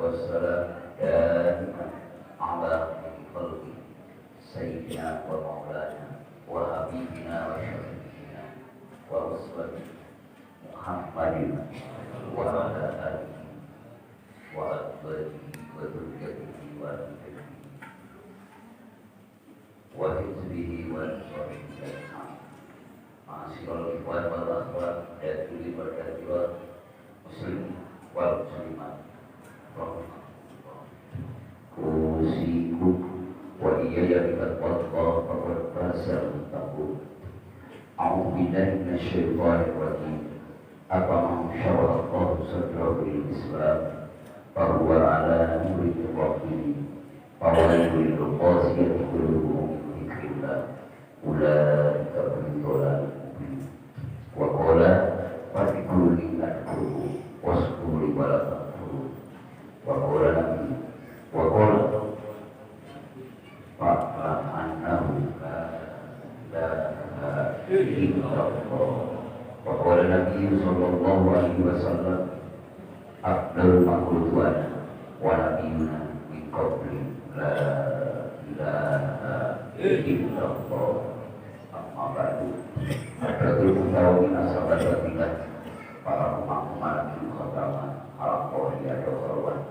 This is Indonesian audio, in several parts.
والسلام دائما على خلق سيدنا ومولانا وحبيبنا وشفيعنا ورسولنا محمد وعلى آله وأزواجه وذريته وأهله وحزبه وأنصاره أجمعين. Ma'asyiral ikhwan wal akhwat hadirin wal hadirat muslimin wal muslimat rahimakumullah. Usikum wa iyaya bittaqwa faqad fasal muttaqun. A'udzu billahi minasyaitonir rajim. Afaman syaraha Allahu sadrahu lil Islam fa huwa ala nurin min rabbih fa wailul lil qasiyati qulubuhum min dzikrillah ulaika fi dhalalin mubin. Wa qala fadhkuru adhkuru waskuru wa la takfuru. Wa qala nabi wa qala fa'lam annahu la ilaha illallah. Wa qala nabi sallallahu alaihi wasallam afdalul maqluwana wa nabiyuna min qabli la ilaha illallah. Amma ba'du. Hadratul mutawwin ashabat wabilah para umat-umat di khotama alam kohiyah dokorwan,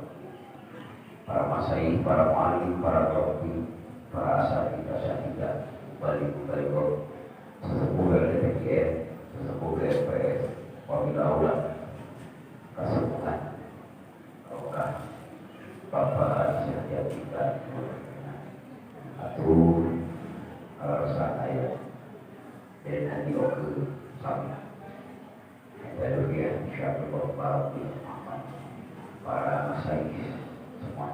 para masyayikh, para mu'alim, para topi, para asatidah, balik-balik sesepuh LDPGN, sesepuh LPS, wabilah ulang kesepuhan Rokah Bapak Syahya kita atur alasan ayat dan nanti oke sama lalu ya insyaallah para masyayikh semua,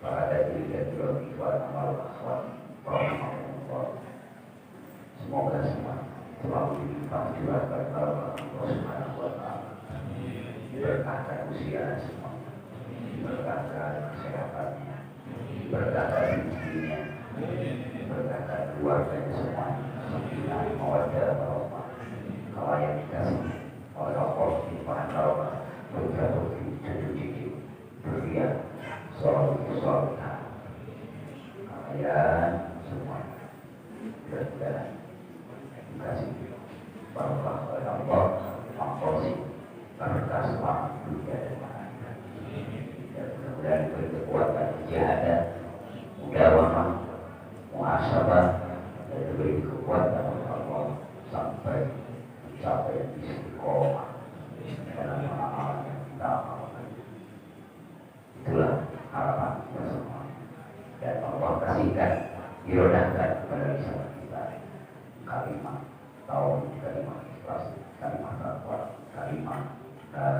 para dai dan ikhwan amal akhwat rahimakumullah, semoga semua selalu dilimpahkan curahkan Allah Subhanahu wa ta'ala, berkahkan usia semua, berkahkan kesehatannya, berkahkan rezekinya, berkahkan keluarganya semua, sakinah mawaddah warahmah, kalayak dikasih oleh Allah Subhanahu wa ta'ala, berjatuh di cucu-cucu berlian soleh-solehah, kalian semua berjalan dikasih barokah oleh Allah, mengkosi berkah selamat dunia dan akhirat. Dan mudah-mudahan diberi kekuatan jahadah, mudawamah, muhasabah, dan diberi kekuatan oleh Allah sampai mencapai istiqomah dalam amal yang kita amalkan. Itulah harapan kita semua. Dan Allah kasihkan, dirodahkan kepada lisan kita kalimat tauhid, kalimat ikhlas, kalimat taqwa, kalimat la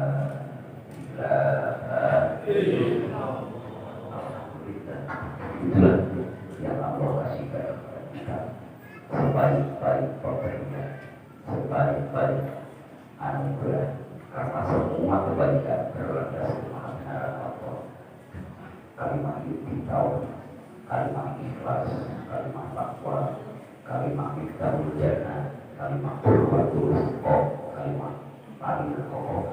ilaha illallah. Alhamdulillah. Itulah yang Allah kasihkan kepada kita sebaik-baik pemberian, sebaik-baik anugerah, karena semua kebaikan berlandas kebenaran Allah. Kalimat tauhid, kalimat ikhlas, kalimat taqwa, kalimat miftahul jannah, kalimat qurbatul rizq, kalimat alil qoq,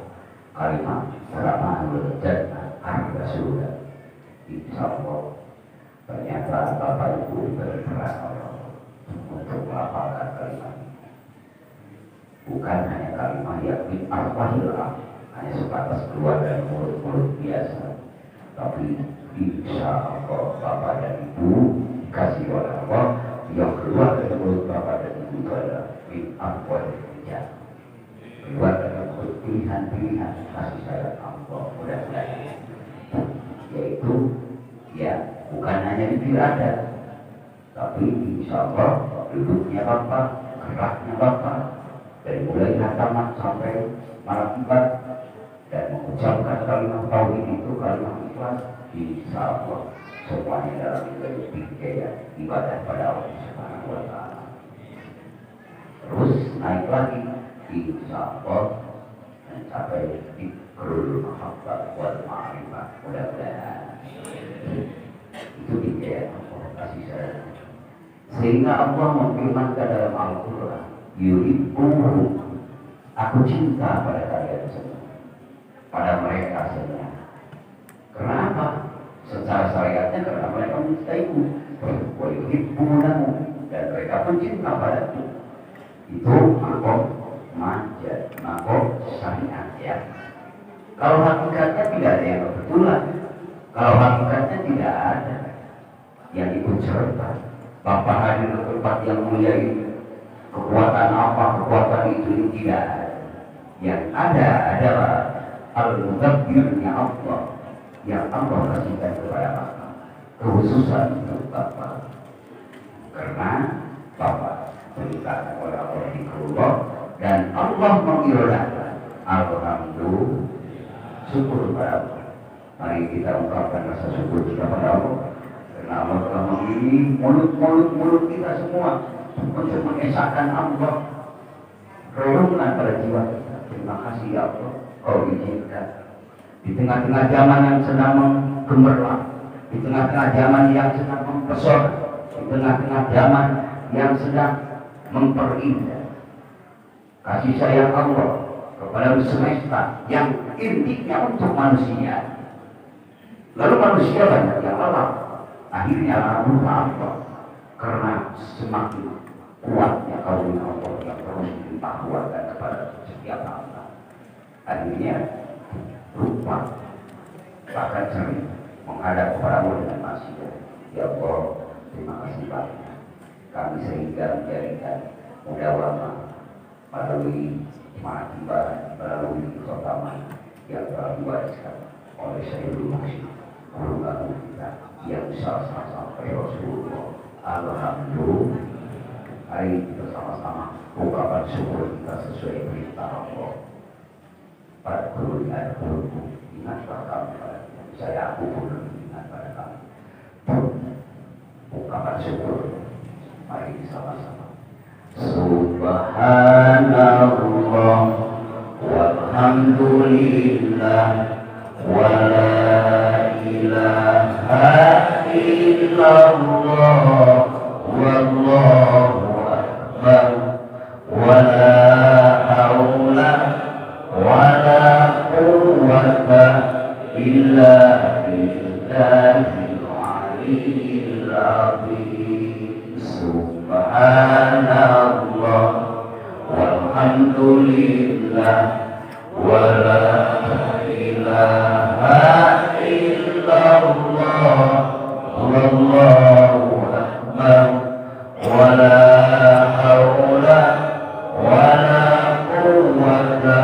kalimat salamanul jannah, harga surga. Insyaallah ternyata Bapak Ibu berperan untuk melafalkan kalimat ini. Bukan hanya kalimat yang min arwahillah, hanya sebatas keluar dari mulut-mulut biasa, tapi insyaallah Bapak dan Ibu dikasih oleh Allah, yang keluar dari mulut Bapak dan Ibu itu adalah min arwahillah, keluar dari mulut pilihan-pilihan kasih sayang Allah, mudah-mudahan, yaitu ya bukan hanya di biradat, tapi insyaallah duduknya Bapak, geraknya Bapak, dari mulai hataman sampai malam ibad, dan mengucapkan kalimat tauhid itu, kalimat ikhlas, insyaallah semuanya dalam wilayah ibadah pada Allah Subhanahu wa ta'ala. Terus naik lagi insyaallah mencapai zikrul mahabbah wal ma'rifah, mudah-mudahan itu hidayah Allah kasih sayang, sehingga Allah memfirmankan dalam Al-Quran, yuhibbuhum, aku cinta pada kalian semua, pada mereka semua. Kenapa secara syariatnya karena mereka mencintaimu. Wa yuhibbunahu, dan mereka pun cinta padaku. Itu makom manjat, makom syariat ya. Kalau hakikatnya tidak ada yang kebetulan, kalau hakikatnya tidak ada yang ikut serta. Bapak hadir ke tempat yang mulia ini, kekuatan apa, kekuatan itu tidak ada. Yang ada adalah al-mudabbirnya Allah, yang Allah kasihkan kepada Bapak, kekhususan untuk Bapak. Karena Bapak diberitakan oleh Allah di Allah, dan Allah mengirodahkan. Alhamdulillah, syukur kepada Allah. Mari kita ungkapkan rasa syukur kita pada Allah, karena Allah telah mengiringi mulut kita semua untuk mengesahkan Allah. Renungkan pada jiwa kita. Terima kasih ya Allah, Kau izinkan di tengah-tengah zaman yang sedang menggemerlap, di tengah-tengah zaman yang sedang mempesona, di tengah-tengah zaman yang sedang memperindah, kasih sayang Allah kepada semesta yang intinya untuk manusia. Lalu manusia banyak yang lelah, akhirnya lupa Allah karena semakin kuatnya karunia Allah yang terus dilimpahkan kepada setiap hamba. Akhirnya lupa, bahkan sering menghadap kepada Allah dengan maksiat. Ya Allah, terima kasih banyak. Kami sehingga menjadikan mudawamah melalui makibat, melalui khotamah yang telah diwariskan oleh Sayyidul Maksud guru kita yang sama sampai Rasulullah. Alhamdulillah. Mari kita sama-sama ungkapan syukur kita sesuai perintah Allah. Pada guru ada guruku, ingatlah kami pada saya, aku pun ingat pada kami. Ungkapan syukur. Mari sama-sama. Subhanallah walhamdulillah wa la ilaha illallah wallahu akbar wa la haula wa la quwwata illa billahil aliyyil azim. Subhanallah walhamdulillah wa la ilaha illallah wallahu akbar wa la haula wa la quwwata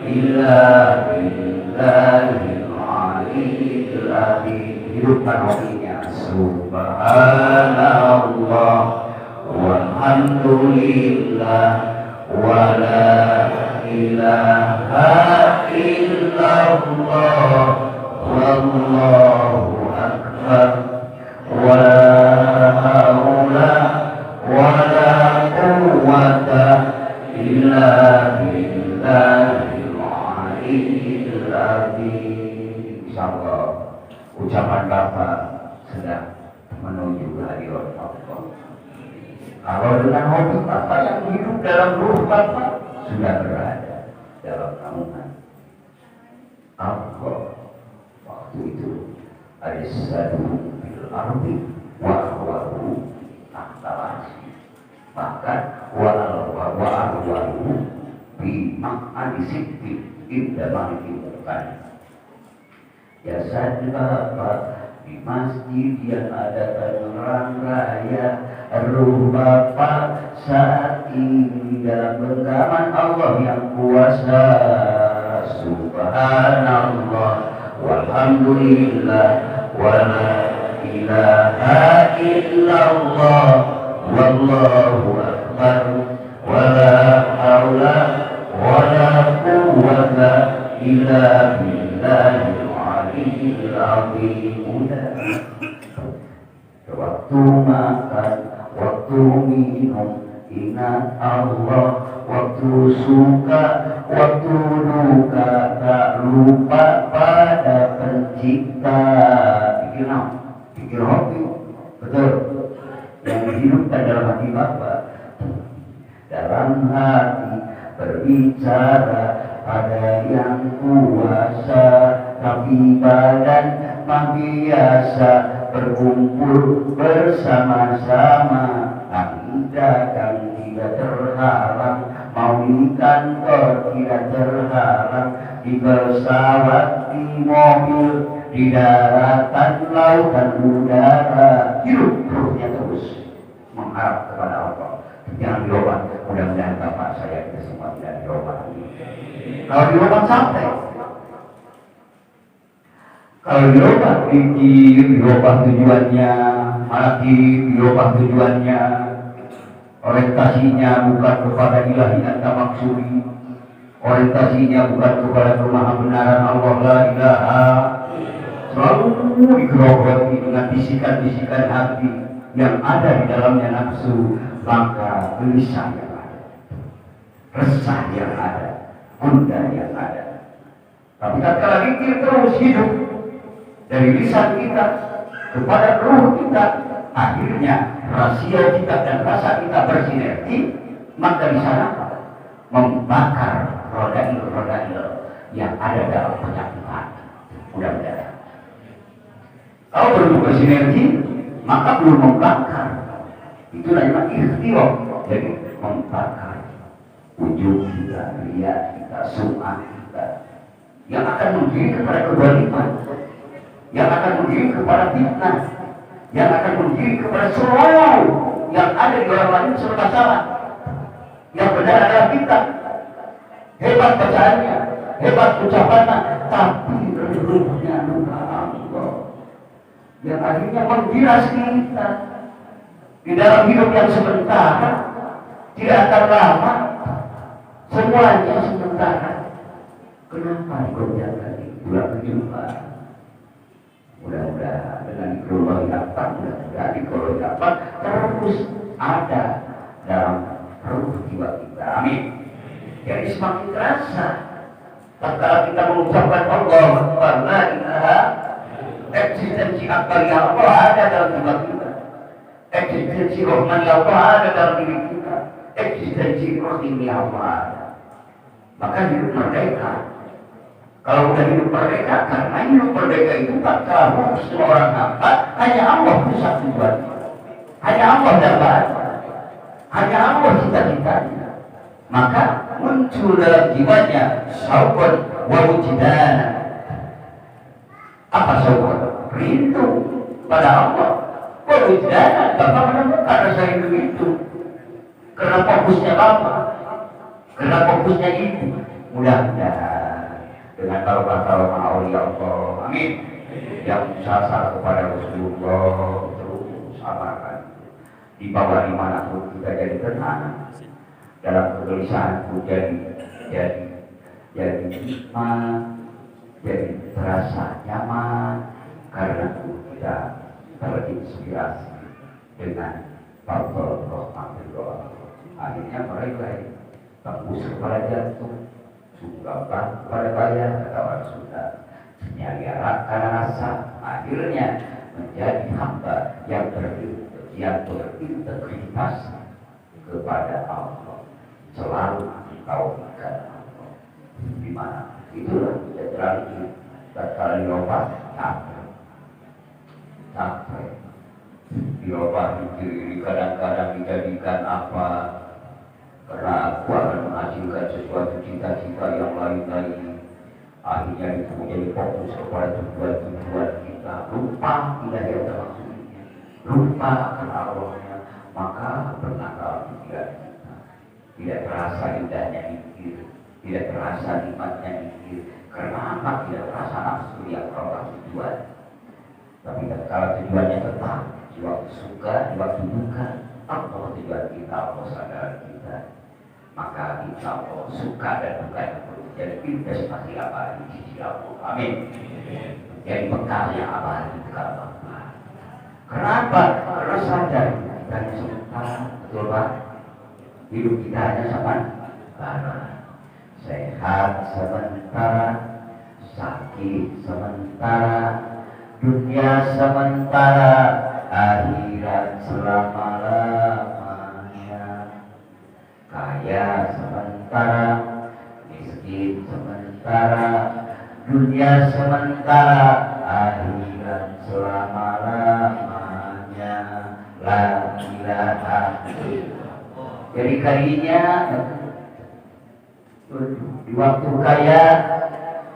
illa billahil aliyyil azim. Hidupkan hatinya. Subhanallah walhamdulillah wa la ilaha illallah wallahu akbar wa la haula wa la quwwata illa billahil aliyyil azim. Insyaallah ucapan Bapak sedang menuju hari Allah. Kalau dengan hobi Bapak yang hidup dalam ruh Bapak sudah berada dalam naungan Allah. Waktu itu ada satu bil ardi wa ahwaru tahtalasi, bahkan wa ahwaru bi ma'ani sitti inda ma'nimukan. Jasad Bapak di masjid yang ada terang raya, ruh Bapak saat ini dalam genggaman Allah yang kuasa. Subhanallah walhamdulillah wa la ilaha illallah wallahu akbar wa la haula wa la quwwata illa billahil aliyyil azim. Waktu makan, waktu minum, ingat Allah. Waktu suka, waktu duka, tak lupa pada pencipta. Pikir apa? Pikir hobi. Betul. Yang dihidupkan dalam hati Bapak, dalam hati berbicara pada yang kuasa. tapi badan mah biasa berkumpul bersama-sama. Kami dagang tidak terhalang, mau di kantor tidak terhalang, di pesawat, di mobil, di daratan, lautan, udara. Hidup ruhnya terus mengharap kepada Allah. Jangan dirobat. Mudah-mudahan bapak saya kita semua tidak dirobat. Kalau dirobat sampai. Kalau dirobat pikir, dirobat tujuannya, mati dirobat tujuannya, orientasinya bukan kepada ilahi anta maksudi, orientasinya bukan kepada kemaha benaran Allah la ilaha, selalu digerogoti dengan bisikan-bisikan hati yang ada di dalamnya nafsu, maka gelisah yang ada, resah yang ada, gundah yang ada. Tapi tatkala zikir terus hidup dari lisan kita kepada ruh kita, akhirnya rahasia kita dan rasa kita bersinergi, maka di sana membakar rodail-rodail yang ada dalam penyakit hati. Mudah-mudahan kalau belum bersinergi, maka belum membakar. Itu namanya ikhtiar, jadi membakar ujung kita, riya kita, sum'ah kita, yang akan mengiring kepada kebalikan, yang akan mengiring kepada fitnah, yang akan mengiring kepada seluruh yang ada di orang lain serta salah. Yang benar adalah kita. Hebat bacaannya, hebat ucapannya, tapi ruhnya lupa Allah, yang akhirnya menggiras kita di dalam hidup yang sementara, tidak akan lama, semuanya sementara. Kenapa dikerjakan di bulan kehidupan? Mudah-mudahan dengan dikelola mudah-mudahan dikelola terus ada dalam ruh jiwa kita. Amin. Jadi semakin terasa tatkala kita mengucapkan Allah Akbar, la ilaha, eksistensi akbar ya Allah ada dalam jiwa kita, eksistensi rahman ya Allah ada dalam diri kita, eksistensi rahim ya Allah ada. Maka hidup merdeka. Kalau udah hidup merdeka, karena hidup merdeka itu tatkala seorang hamba hanya Allah pusat tujuannya, hanya Allah dambaan, hanya Allah cita-citanya. Maka muncul dalam jiwanya syauqan wa wujdana. Apa syauqan? Rindu pada Allah. Wa wujdana, Bapak menemukan rasa rindu itu karena fokusnya Bapak, karena fokusnya Ibu. Mudah-mudahan dengan barokah auliya Allah, amin, yang sasar kepada Rasulullah terus amalkan, dibawa dimanapun kita jadi tenang, dalam kegelisahan jadi hikmah, jadi terasa nyaman karena kita terinspirasi dengan fadl rahmatullah. Akhirnya mereka tembus kepada jantung, sungkapan kepada bayar, kata orang Sunda, nyari karena rasa, akhirnya menjadi hamba yang berintegritas kepada Allah, selalu dikawinkan Allah. Di mana? Itulah kejadian tatkala dilobat capek, dilobat diri kadang-kadang dijadikan apa? Karena aku akan menghasilkan sesuatu cita-cita yang lain-lain. Akhirnya itu menjadi fokus kepada tujuan-tujuan kita. Lupa tidak ada maksudnya, lupa akan Allahnya, maka bernakal pikiran kita. Tidak terasa indahnya zikir, tidak terasa nikmatnya zikir. Kenapa tidak terasa nafsu yang Allah tujuan? Tapi kalau tujuannya tetap, di waktu suka, di waktu duka, Allah tujuan kita, Allah sadar kita. Maka insya Allah suka dan duka yang jadi investasi abadi di sisi Allah. Amin. Jadi bekal yang abadi bekal Bapak. Kenapa? Karena sadar kita hanya sementara, betul Pak? Hidup kita hanya sementara. Sehat sementara, sakit sementara, dunia sementara, akhirat selama-lamanya. Kaya sementara, miskin sementara, Dunia sementara, akhirat selama-lamanya. La ilaha illallah. Jadi kalinya di waktu kaya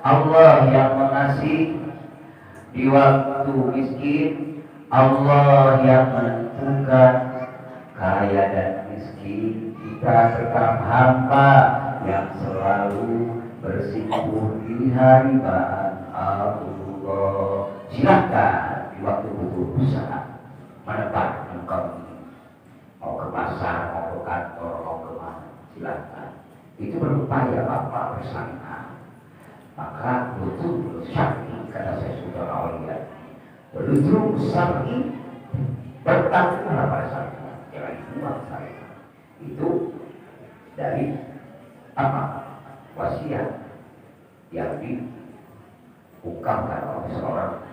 Allah yang mengasih, di waktu miskin Allah yang menentukan. Kaya dan miskin kita tetap hamba yang selalu bersimpuh di hadirat Allah. Silakan di waktu butuh usaha menebar engkau mau ke pasar, mau ke kantor, mau ke mana, silakan. Itu berupaya Bapak bersama. Maka butuh syar'i, kata saya sudah awalnya. Butuh syar'i bertanggung pada saya. Jangan dibuang saya. Itu dari apa? Wasiat yang diungkapkan oleh seorang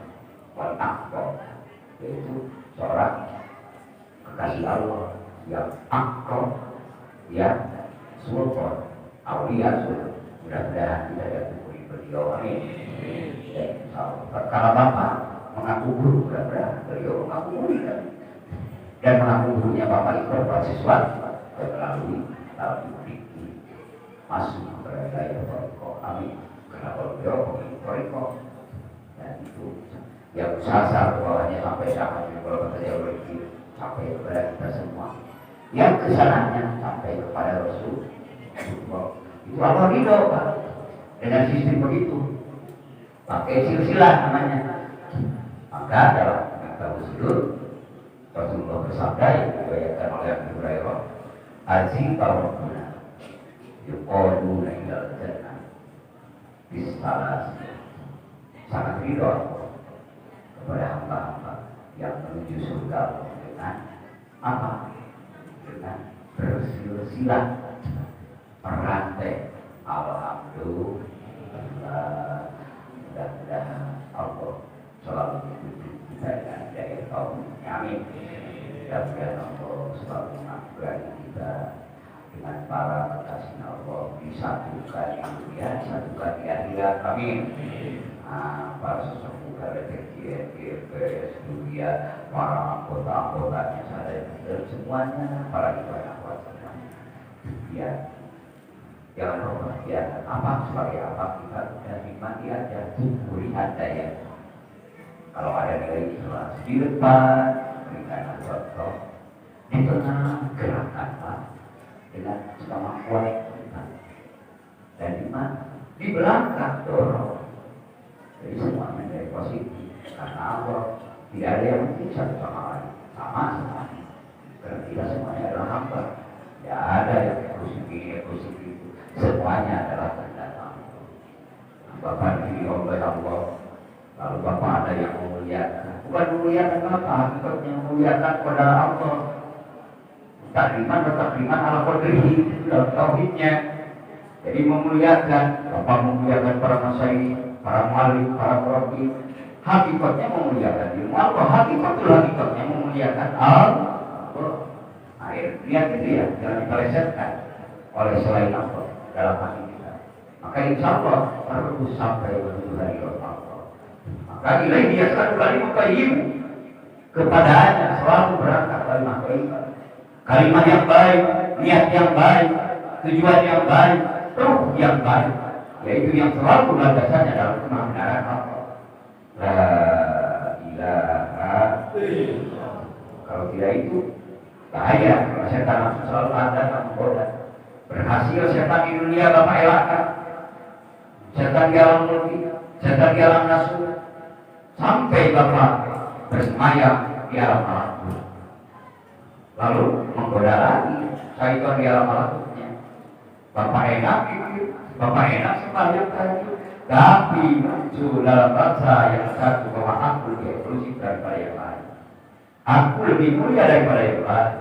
wanita, yaitu seorang kekasih Allah yang akrab, yang sultan, aulia sultan. Mudah-mudahan kita diakui beliau ini. Karena Bapak mengaku guru, mudah-mudahan beliau mengaku guru dan mengaku gurunya Bapak itu beasiswa melalui tahun ini masuk kepada daya Toriko. Amin. Karena beliau pemilik Toriko dan itu yang usaha bawahnya sampai kalau kata rezeki sampai kepada kita semua. Yang kesananya sampai kepada Rasul. Itu Allah ridho Pak dengan sistem begitu. Pakai silsilah namanya. Maka dalam Kitab Usul Rasulullah bersabda yang diriwayatkan oleh Abu Hurairah, "Aziz Rabbuna yuqaduna ilal jannah bisalas." Sangat ridho kepada hamba-hamba yang menuju surga dengan apa? Dengan bersilsilah perantai. Alhamdulillah. Mudah-mudahan Allah selalu mendukung kita dengan daya taufiknya. Amin. Mudah-mudahan Allah selalu mengampuni kita dengan para kekasih Allah, disatukan di dunia, disatukan di akhirat. Amin. Para sesepuh PPS dunia, para anggota-anggotanya sadar semuanya, para ibadah semuanya. Ya, jangan lupa ya, apa sebagai apa kita sudah nikmati aja, syukuri aja ya. Kalau ada nilai ikhlas di depan, berikan contoh, di tengah gerakkanlah dengan kemampuan kita, dan di mana di belakang dorong. Jadi semuanya dari positif, karena Allah tidak ada yang mungkin satu sama lain, sama. Karena kita semuanya adalah hamba. Tidak ada yang eksklusif ini, eksklusif itu. Semuanya adalah kehendak Allah. Bapak dipilih oleh Allah. Lalu Bapak ada yang memuliakan. Bukan memuliakan Bapak, hakikatnya memuliakan kepada Allah. Takliman ala qadrihi dalam tauhidnya. Jadi memuliakan, Bapak memuliakan para masyayikh, para muallim, para murabbi. Hakikatnya memuliakan ilmu Allah. Hakikatnya memuliakan Allah. Lihat itu ya, jangan dipelesetkan oleh selain Allah dalam hati kita. Maka insya Allah terus sampai menuju hari Allah. Maka nilai dia selalu kalimat tayyib, kepadanya selalu berangkat kalimat tayyib. Kalimat yang baik, niat yang baik, tujuan yang baik, ruh yang baik, yaitu yang selalu landasannya dalam kebenaran Allah. La ilaha illallah. Kalau tidak itu bahaya. Setan selalu ada dan menggoda. Berhasil setan di dunia Bapak elakkan. Setan di alam mulki, setan di alam nafsu, sampai Bapak bersemayam di alam malakut. Lalu menggoda lagi syaitan di alam malakutnya. Bapak enak pikir, Bapak enak sembahyang tadi, tapi muncul dalam rasa yang satu bahwa aku lebih eksklusif daripada yang lain. Aku lebih mulia daripada yang lain.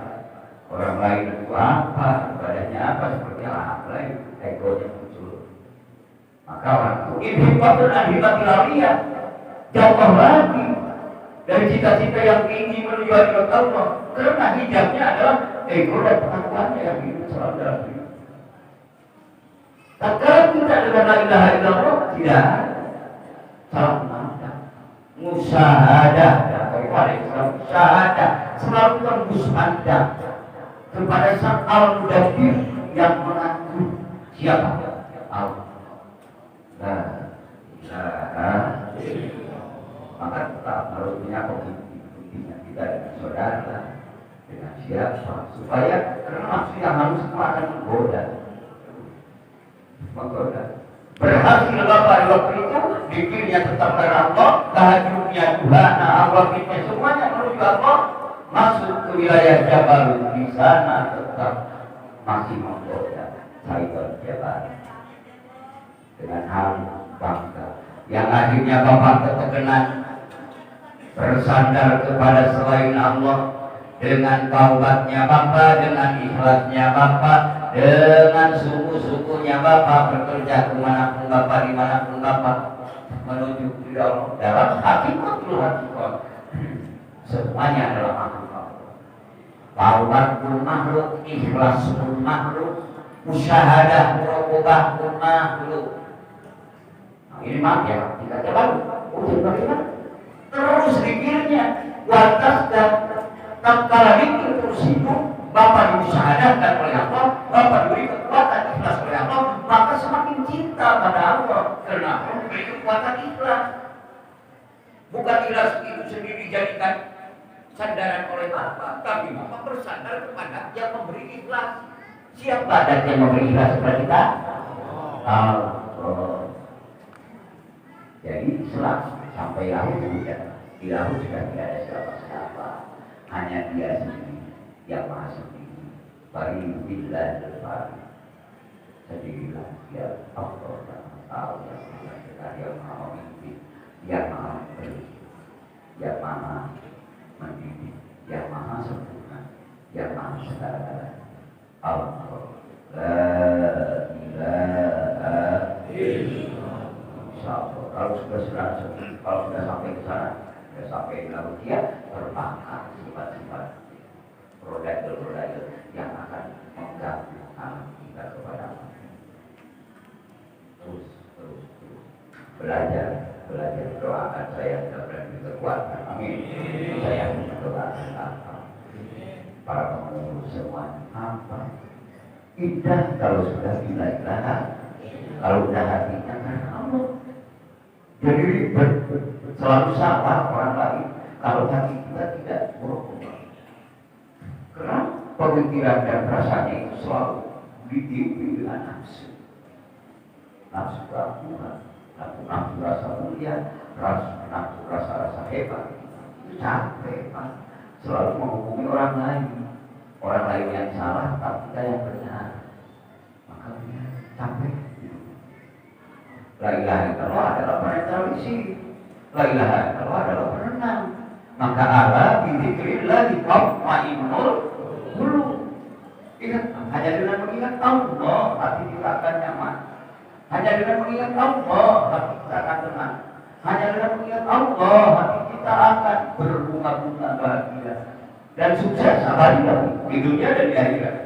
Orang lain itu apa, ibadahnya apa, seperti apa lain, egonya muncul. Maka orang itu inhibatun anhibatilawiyah, jauh lagi dari cita-cita yang tinggi menuju hadirat Allah. Karena hijabnya adalah ego dan pengakuannya yang hidup selalu dalam hidup. Tatkala kita dengan la ilaha illallah, tidak. salam musyahadah, syahadah selalu tembus anda kepada sang al-mudabbir yang mengatur siapa? Allah. Maka tetap harus punya komitmen kita dengan saudara, dengan siapa, supaya karena maksud yang harus akan menggoda. Berhasil Bapak di waktu itu, dikirnya tetap karena Allah, tahajudnya Tuhan, Allah kita semuanya menuju Allah, masuk ke wilayah Jabal di sana tetap masih menggoda Saidul Jabal dengan hal bangga yang akhirnya Bapak ketekenan bersandar kepada selain Allah dengan taubatnya Bapak, dengan ikhlasnya Bapak, dengan sungguh-sungguhnya Bapak bekerja kemanapun Bapak, dimanapun Bapak menuju ke Allah dalam hakikatul hakikat semuanya adalah makhluk Allah. Taubat pun makhluk, ikhlas pun makhluk, musyahadah muraqabah pun makhluk. Nah, ini maaf ya, tidak terlalu bagaimana? Terus dikirnya watas dan tatkala dikir terus hidup Bapak dimusyahadahkan oleh Allah, Bapak diberi kekuatan ikhlas oleh Allah, maka semakin cinta pada Allah karena Allah memberi kekuatan ikhlas. Bukan ikhlas itu sendiri dijadikan sandaran oleh Bapak, tapi Bapak bersandar kepada yang memberi ikhlas. Siapa dan yang memberi ikhlas kepada kita? Allah. Jadi selalu sampai lahir di lahir sudah tidak ada siapa-siapa, hanya dia sendiri yang maha sendiri. Bari billah al-fari, sendirilah dia Allah yang tahu, yang maha sekali, yang maha memimpin, yang maha memberi, yang maha mendidik, yang maha sempurna, yang maha segala. Allah la ilaha illallah. Insyaallah kalau sudah sampai ke sana, sudah sampai di laut dia terbakar sifat-sifat roda-roda yang akan mengganggu alam kita kepada Allah. Terus belajar doakan saya mudah-mudahan kekuatan. Amin. Saya mendoakan apa para pengurus semuanya apa indah kalau sudah bila-bila, kalau sudah hatinya karena Allah. Jadi selalu sabar orang lain kalau hati kita tidak berubah. Karena pemikiran dan perasaannya itu selalu ditiupi dengan nafsu keagungan, nafsu rasa mulia, nafsu rasa hebat. Itu capek Pak. Selalu menghukumi orang lain yang salah, tapi kita yang benar. Maka dia capek. La ilaha illallah adalah perenang isi. La ilaha illallah adalah perenang. Maka ala bidzikrillah tatma'innul qulub. Ingat, hanya dengan mengingat Allah hati kita akan nyaman. Hanya dengan mengingat Allah hati kita akan tenang. Hanya dengan mengingat Allah hati kita akan berbunga-bunga bahagia dan sukses abadi di dunia dan di akhirat.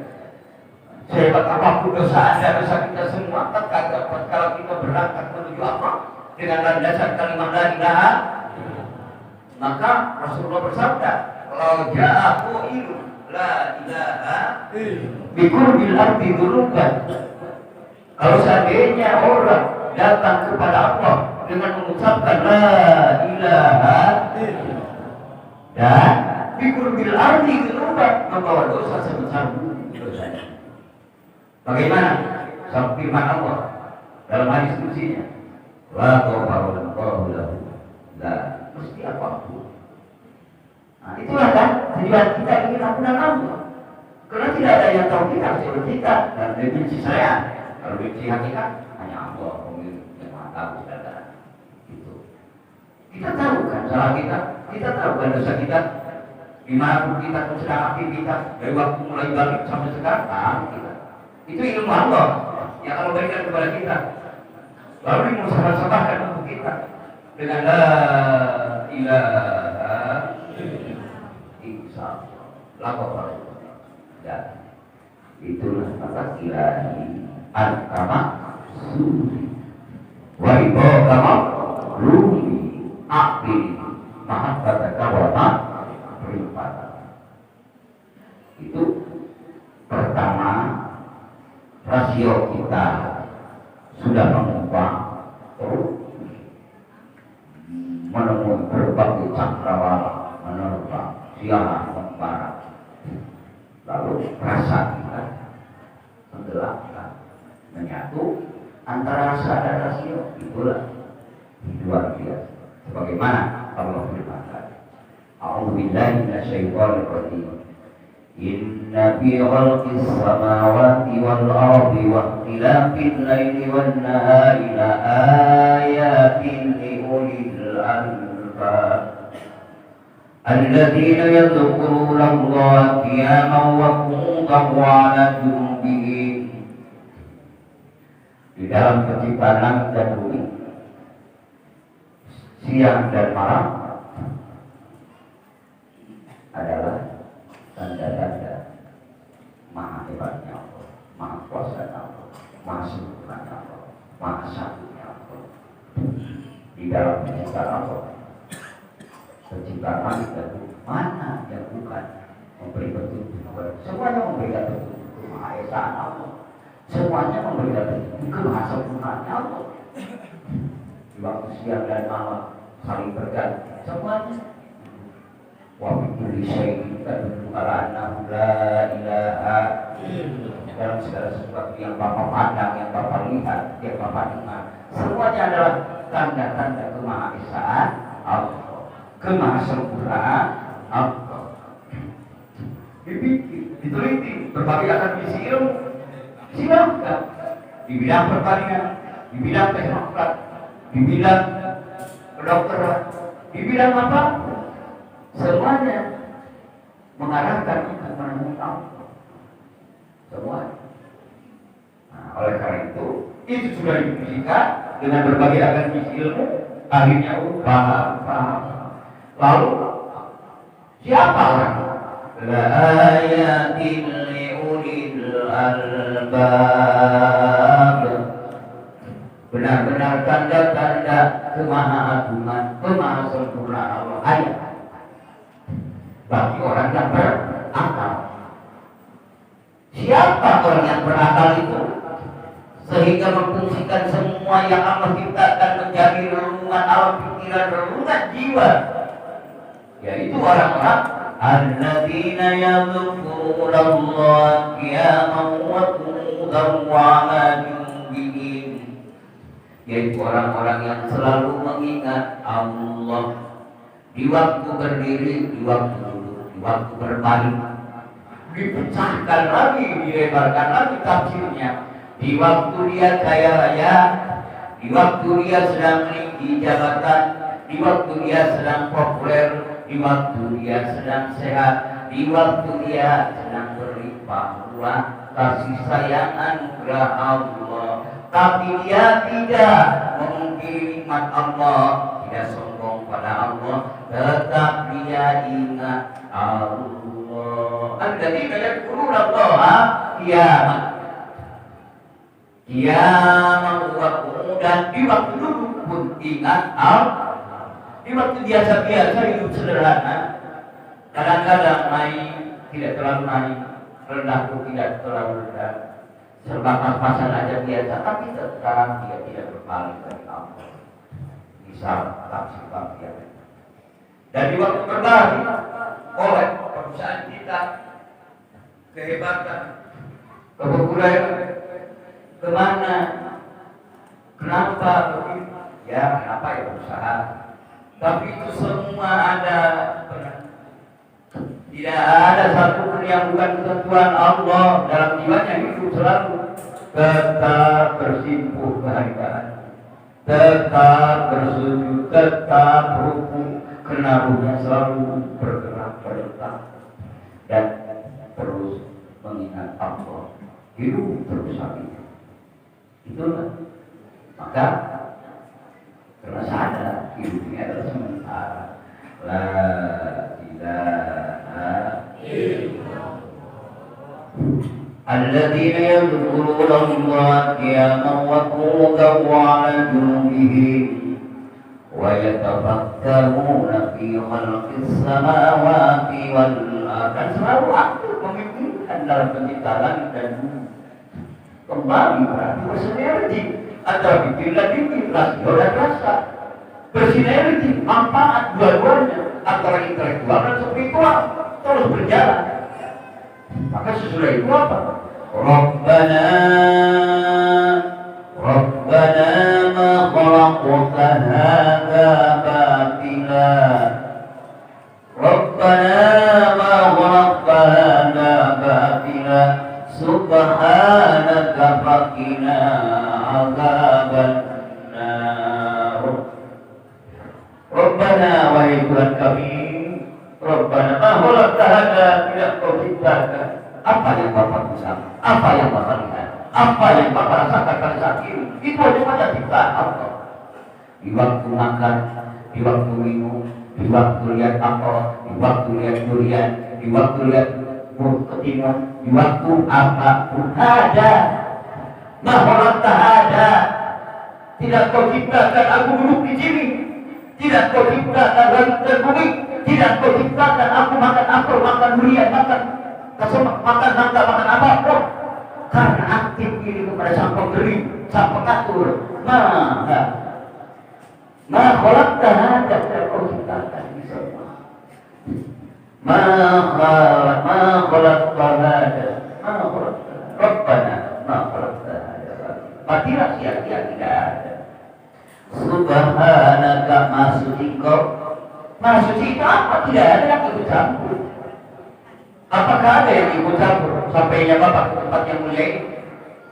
Sehebat apapun dosa kita semua, kalau kita berangkat menuju Allah dengan landasan kalimat la ilaha, maka Rasulullah bersabda, "Kalau ja'aku ilu la ilaha biqurbil ardi dzulukan." Kalau seandainya orang datang kepada Allah dengan mengucapkan la ilaha dan biqurbil ardi dzulukan, membawa dosa sebesar bumi dosanya. Bagaimana? Seperti firman Allah dalam hadis kutsinya, la ghafarallahu lahu, la mesti apapun. Nah, itulah kan tujuan kita ingin ampunan Allah. Karena tidak ada yang tahu kita kecuali kita dan benci saya. Kalau benci hakikat hanya Allah, pemilik yang maha tahu segala. Itu. Kita tahu kan salah kita tahu kan dosa kita. Dimanapun kita sedang aktivitas dari waktu mulai balik sampai sekarang tahu kita. Itu ilmu Allah yang Allah berikan kepada kita. Lalu dimusabahkan untuk kita dengan la ilaha illallah. Lapor ya. Itulah kata ilahi al-kama suri wa ibo kama rumi api mahabbataka wa ma'rifataka. Itu pertama, rasio kita sudah mengubah menemui berbagai cakrawala menerbang siang membara, lalu rasa kita tenggelamkan menyatu antara rasa dan rasio. Itulah luar biasa. Sebagaimana Allah berkata, A'udzubillahi minasyaitonir rajim. Inna fi khalqis samawati wal ardi wa ikhtilafil laili wan nahari la ayatin li ulil albab alladzina yadhkuruna Allaha qiyaman wa qu'udan wa 'ala junubihim. Di dalam penciptaan langit dan bumi, siang dan malam adalah tanda-tanda maha hebatnya Allah, maha kuasanya Allah, maha sempurnanya Allah, maha satunya Allah. Di dalam penciptaan Allah, penciptaan langit dan bumi, mana yang bukan memberi petunjuk? Semuanya memberikan petunjuk kemahesaan Allah, semuanya memberikan petunjuk kemahasempurnanya Allah. Di waktu siang dan malam saling berganti semuanya. Wa kulli syai'in tadullu ala annahu la ilaha illallah. Dalam segala sesuatu yang Bapak pandang, yang Bapak lihat, yang Bapak dengar, semuanya adalah tanda-tanda kemahaesaan Allah, kemahasempurnaan Allah. Dipikir, diteliti berbagai akademisi ilmu, silakan di bidang pertanian, di bidang teknokrat, di bidang kedokteran, di bidang apa? Semuanya mengarahkan untuk menemui Allah. Semuanya. Nah, oleh karena itu sudah dibuktikan dengan berbagai akademisi ilmu, akhirnya paham. Lalu siapa orang? La ayatin liulil albab. Benar-benar tanda-tanda kemahaagungan, kemahasempurnaan Allah. Ayat bagi orang yang berakal. Siapa orang yang berakal itu? Sehingga memfungsikan semua yang Allah ciptakan menjadi relungan alam pikiran, relungan jiwa, yaitu orang-orang alladzina yadhkuruna Allaha qiyaman wa qu'udan wa 'ala junubihim, yaitu orang-orang yang selalu mengingat Allah di waktu berdiri, di waktu duduk, di waktu berbaring. Dipecahkan lagi, dilebarkan lagi tafsirnya. Di waktu dia kaya raya, di waktu dia sedang memiliki jabatan, di waktu dia sedang populer, di waktu dia sedang sehat, di waktu dia sedang berlimpah ruah kasih sayang anugerah Allah. Tapi dia tidak memungkiri nikmat Allah, tidak sombong pada Allah, tetap dia ingat Allah. Alladzina yadhkuruna Allaha qiyaman wa qu'udan, di waktu duduk pun ingat Allah. Di waktu biasa-biasa hidup sederhana, kadang-kadang naik, tidak terlalu naik, rendah pun tidak terlalu rendah, serba pas-pasan aja biasa, tapi tetap dia tidak berpaling dari Allah. Misal tafsir bagian. Dan di waktu berbagi oleh perusahaan kita, kehebatan, kebudayaan, kemana, kenapa begitu? Ya kenapa ya usaha. Tapi itu semua ada, tidak ada satupun yang bukan ketentuan Allah dalam jiwanya. Hidup selalu tetap bersimpuh kehargaan, tetap bersujud, tetap rukuk, kenaruhnya selalu bergerak berletak dan terus mengingat Allah. Hidup terus saja. Itulah. Maka karena sadar hidupnya adalah sementara. La ilaha illallah. Alladzina yadhkuruna Allaha qiyaman wa qu'udan wa 'ala junubihim ويتفكرون في خلق السماوات والأرض. Dan selalu aktif memikirkan dalam penciptaan langit dan bumi. Kembali berarti bersinergi antara pikir dan pikir, rasio dan rasa. Bersinergi, manfaat dua-duanya antara intelektual dan spiritual terus berjalan. Maka sesudah itu apa? Rabbana ma khalaqta hadza batila. Rabbana ma khalaqta hadza batila. Subhanaka faqina adzabannar. Rabbana, wahai Tuhan kami, Rabbana ma khalaqta hadza, tidak kau ciptakan. Apa yang Bapak bisa? Apa yang Bapak lihat? Apa yang Bapak rasakan pada saat ini? Itu hanya ciptaan Allah. Di waktu makan, di waktu minum, di waktu lihat apel, di waktu lihat durian, di waktu lihat ketimun, di waktu apapun ada. Maharat ada. Tidak kau ciptakan aku duduk di sini. Tidak kau ciptakan langit dan bumi. Tidak kau ciptakan aku makan apel, makan durian, makan nangka, makan apapun. Karena aktif diri kepada sang pemberi, sang pengatur. Ma khalaqta hadza, tidak kau ciptakan ini semua. Ma khalaqta hadza, Rabbana ma khalaqta hadza. Matilah sia-sia, tidak ada. Subhanaka, maha suci Engkau. Maha suci itu apa? Tidak ada yang ikut campur. Apakah ada yang ikut campur sampainya Bapak ke tempat yang mulia ini?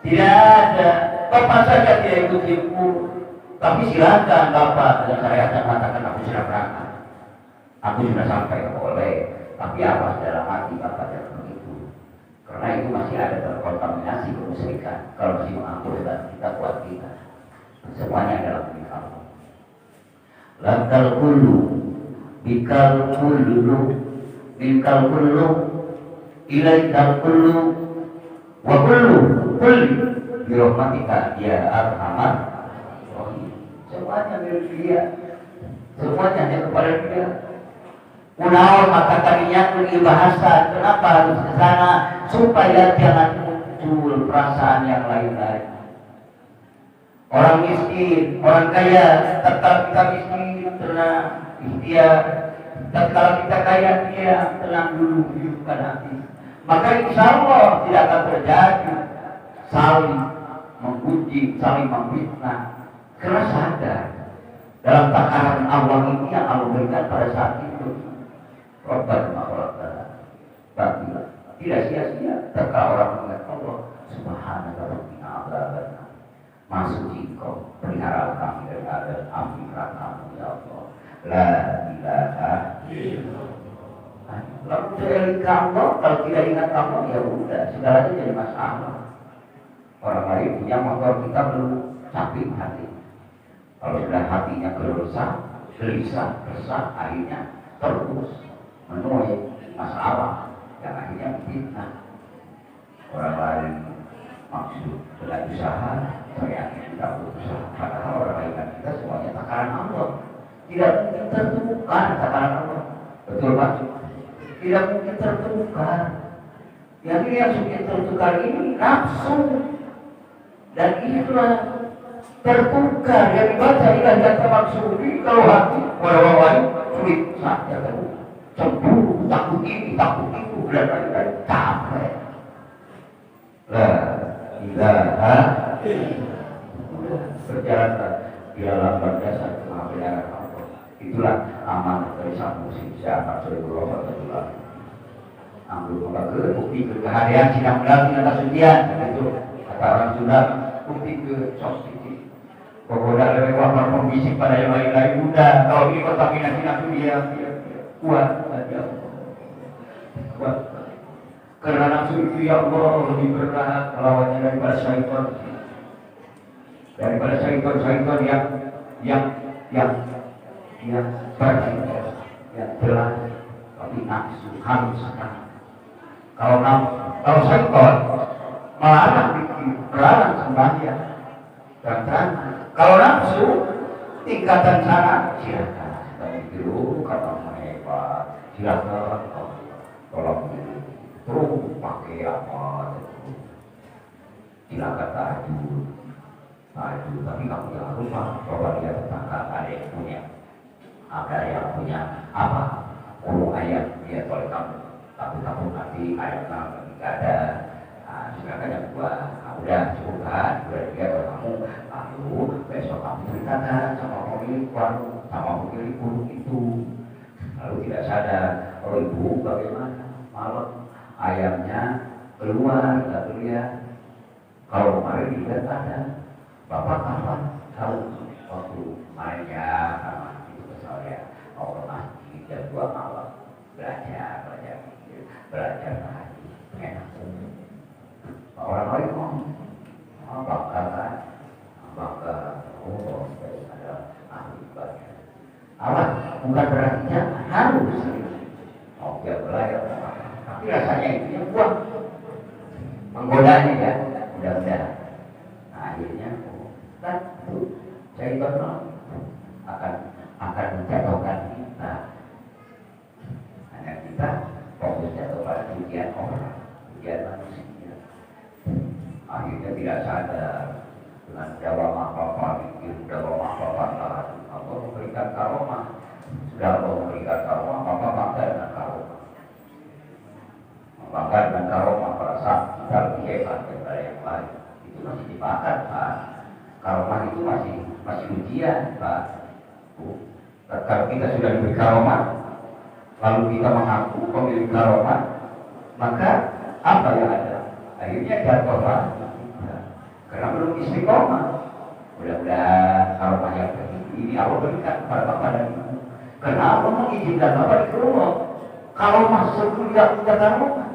Tidak ada. Bapak saja tidak ikut campur. Tapi silakan Bapak, dan saya akan mengatakan aku sudah berangkat. Aku sudah sampai, boleh. Tapi apa dalam hati Bapak tidak begitu? Karena itu masih ada terkontaminasi kemusyrikan. Kalau masih mengatur dan kita kuat kita, semuanya adalah milik Allah. Lakal kullu, bikal kullu, bikal kullu, ilaikal kullu, wa kullu kulli birahmatika ya arhamar. Semuanya milik dia, semuanya hanya kepada dia. Unaul maka kami nyatu bahasa. Kenapa harus ke sana? Supaya jangan muncul perasaan yang lain-lain. Orang miskin, orang kaya, tatkala kita miskin tenang ikhtiar, tatkala kita kaya dia tenang dulu hidupkan hati. Maka insya Allah tidak akan terjadi saling menguji, saling memfitnah. Karena sadar dalam takaran Allah ini yang Allah berikan pada saat itu. Rabbana ma khalaqta batila. Tidak sia-sia tatkala orang mengingat Allah. Subhanaka faqina adzabannar. Maha suci Engkau, pelihara kami dari azab, ampunilah kami ya Allah. La ilaha illallah. Lalu saya ingat Allah, kalau tidak ingat Allah ya udah segalanya jadi masalah. Orang lain punya motor, kita belum capek hati. Kalau sudah hatinya gelisah, resah, akhirnya terus menuai masalah yang akhirnya fitnah. Orang lain maksud dengan usaha, saya tidak berusaha. Padahal orang lain kita semuanya takaran Allah. Tidak mungkin tertukar takaran Allah. Betul Pak? Tidak mungkin tertukar. Yang ini yang sudah tertukar ini nafsu. Dan itulah tertukar yang dibaca ilah dan termaksudi. Kalau hati walau sulit saja kan. Cemburu, takut ini, takut itu, dan lain-lain. Capek. La ilaha berjalan di dalam berdasar kebenaran Allah. Itulah amanah dari sang muslim siapa Rasulullah SAW. Ambil membaca bukti kehadiran sidang mendalam atas ujian. Itu kata orang Sunda, bukti ke sositi. Pokoknya lebih wafat pembisik pada yang lain-lain. Udah, kalau ini kontaminasi nafsu dia kuat saja. Kuat. Karena nafsu itu ya Allah lebih berat lawannya daripada syaitan. Daripada syaitan yang pergi, yang telah, tapi nafsu harus sekali. Kalau syaitan melarang bikin, melarang sembahyang dan kalau nafsu tingkatan sana silakan. Kami dulu karena hebat, silakan tolong terus pakai apa, silakan tahajud, tapi kamu jangan lupa bahwa dia tetangga ada yang punya apa, ayat dia oleh kamu, tapi kamu nanti ayatnya nggak ada. Silakan yang dua, udah cukup kan, udah dia ke kamu, lalu besok kamu ceritakan sama pemilik warung, sama pemilik burung itu. Lalu tidak sadar, oh ibu bagaimana malam ayamnya keluar nggak terlihat. Kalau kemarin dilihat ada, bapak kapan tahu waktu mainnya sama itu kesal ya, mau ke masjid jam 2 malam belajar lagi, enak. Orang lain ngomong, bangga kan, oh ada ahli ibadah. Awas, bukan berarti harus. Oh dia belajar, tapi rasanya itu yang buat menggodanya ya, mudah-mudahan. Nah akhirnya, kan syaitan akan menjatuhkan kita. Hanya kita fokusnya kepada ujian orang, ujian manusia. Akhirnya tidak sadar dengan jawab apa-apa, mikir jawab apa-apa, Allah memberikan karomah. Sudah Allah memberikan karomah, maka bangga dengan karomah. Bangga dengan karomah pada saat kita lebih hebat daripada yang lain. Itu masih dipakai, Pak. Karomah itu masih ujian, Pak. Kalau kita sudah diberi karomah, lalu kita mengaku pemilik karomah, maka apa yang ada? Akhirnya jatuh, Pak. Karena belum istiqomah. Mudah-mudahan karomah yang ini Allah berikan kepada Bapak dan Ibu. Karena Allah mengizinkan Bapak di rumah. Kalau masuk tidak punya karomah,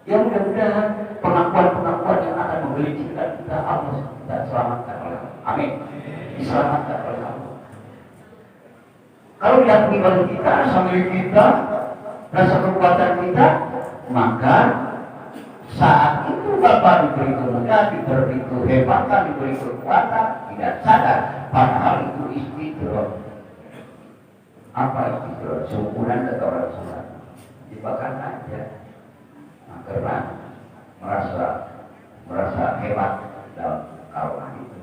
ya mudah-mudahan pengakuan-pengakuan yang akan menggelincirkan kita Allah dan selamatkan oleh Allah. Amin. Diselamatkan oleh Allah. Kalau diakui oleh kita, sambil kita, rasa kekuatan kita, maka saat itu Bapak diberi kemudahan, diberi kehebatan, diberi kekuatan, tidak sadar padahal itu istidroj. Apa istidroj? Syukuran atau orang surat jebakan aja. Nah, karena merasa hebat dalam karomah itu,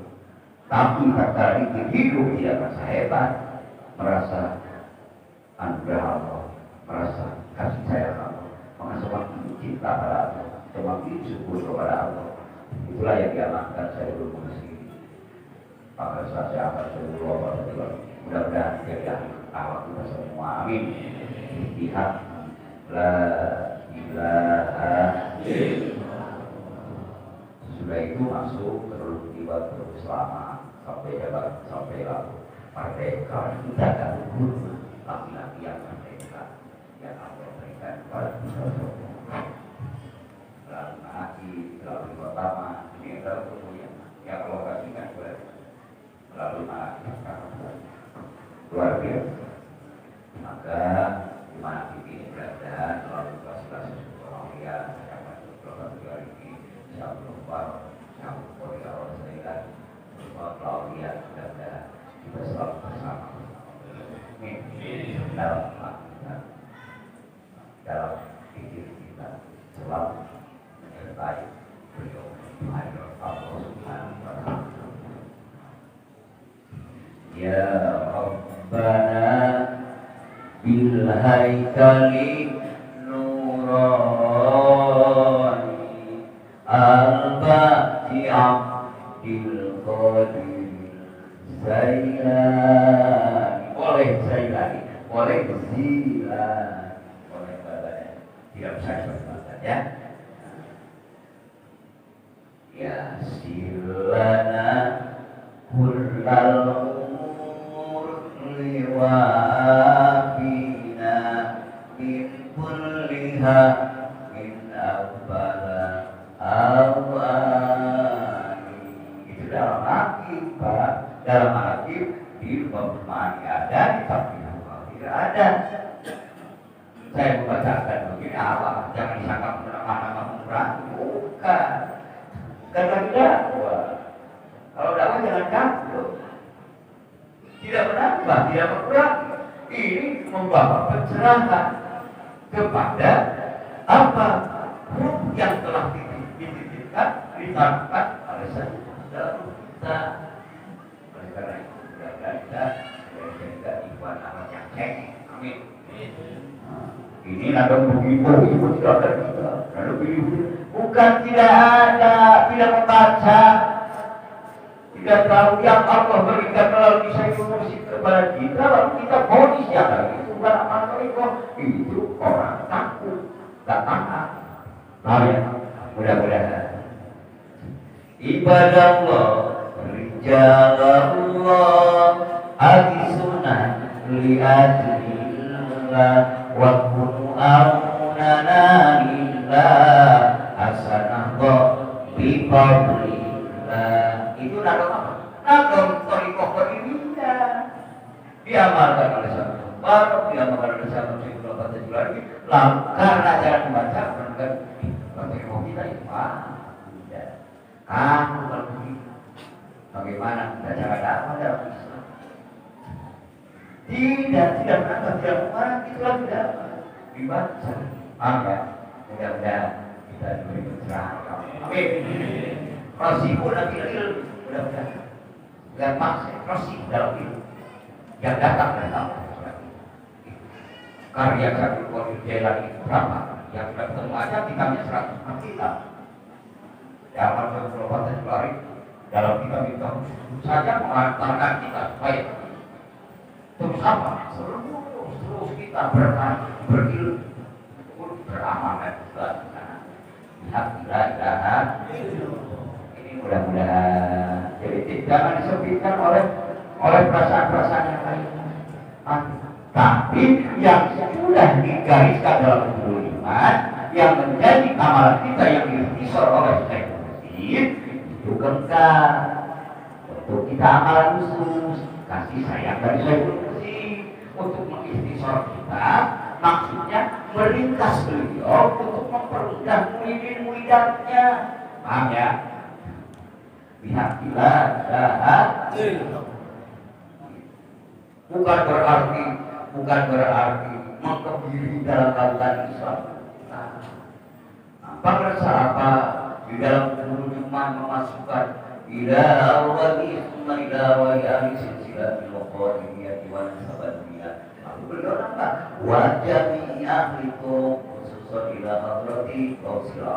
tapi kata hidup tidak merasa hebat, merasa anugerah Allah, merasa kasih sayang Allah, maka semakin cinta pada Allah, semakin syukur kepada Allah. Itulah yang diamalkan saya dulu sendiri. Maka saya akan seluruh Allah. Mudah-mudahan jadi awal kita semua. Amin. Lihat la ilaha illallah. Sudah itu masuk terus jiwa terus selama sampai hebat sampai lalu merdeka. Kita akan gugur laki-laki yang merdeka yang Allah berikan kepada kita semua. Lalu hati, lalu pertama ini adalah kemuliaan yang Allah kasihkan kepada lalu luar biasa. Maka dimana ini berada lalu kasih orang yang akan berdoa ini siapa lupa siapa korea orang saya lalu lihat dan kita selalu bersama dalam pikir kita selalu menyertai beliau Allah Subhanahu wa ta'ala. Ya Rabbana bil haikali nurani al-baqi abdil qadir zailani. Boleh zailani, boleh zilani, boleh badanya. Tidak usah sebut ya. Ya silana kullal umur liwabina min kulliha min awbala awani. Itu dalam akib, Pak. Dalam akib di Al-Quran ada, di Al-Quran tidak ada. Saya membacakan begini apa? Jangan disangka mana-mana Quran. Bukan. Karena dakwah. Kalau dakwah jangan takut. tidak menambah, tidak berkurang. Ini membawa pencerahan kepada apa ruh yang telah dititipkan, ditanamkan oleh saudara kita. Oleh karena itu, mudah-mudahan kita jaga ikhwan amal yang cengeng. Amin. Ini ada begitu tidak ada kita. Lalu begitu, bukan tidak ada, tidak membaca, tidak tahu yang Allah berikan melalui Sayyidul Mursyid kepada kita, lalu kita ponis yang itu bukan amal mereka. Itu orang takut, tak tahan. Ya, mudah-mudahan ibadah Allah, rijal Allah, hadisuna li'adillah, wa kunu aunana lillah, hasanah biqablillah. Itu nadom apa? Nadom torikoh beririndah, diamalkan oleh sahabat Barok, diamalkan oleh sahabat Syekh Al-Fatih lagi. Lalu karena cara membaca menurunkan torikoh kita itu kamu kalau begitu bagaimana membaca kata dalam Islam? Tidak menambah, tidak mengurangi, itulah tidak dibaca. Ya, mudah-mudahan kita diberi pencerahan. Amin. Rasiku nabi ilmu, mudah-mudahan gampang saya rasiku dalam ilmu yang datang dari Allah. Karya Syekh Qadir Jailani itu berapa? Yang sudah ketemu aja kitabnya 100 kitab. Ya, amal Fatih Bari dalam kitab saja mengantarkan kita supaya terus apa? Terus kita berilmu, beramal dan Alhamdulillah. Ini mudah-mudahan jadi jangan disebutkan oleh perasaan-perasaan yang lain. Tapi yang sudah digariskan dalam buku iman yang menjadi amalan kita yang dirisor oleh Syekh itu kekal untuk kita amalan khusus kasih sayang dari Syekh untuk mengistisor kita, maksudnya meringkas beliau untuk mempermudah murid-muridnya. Paham ya? Bihakilah bukan berarti mengkebiri dalam lautan Islam. Bangsa apa di dalam cuma memasukkan ila awali summa ila awali ahli silsilah al-qadimiyah wa nasabiyah. Aku berdoa wa jami'i ahlikum khususan ila hadrati qausil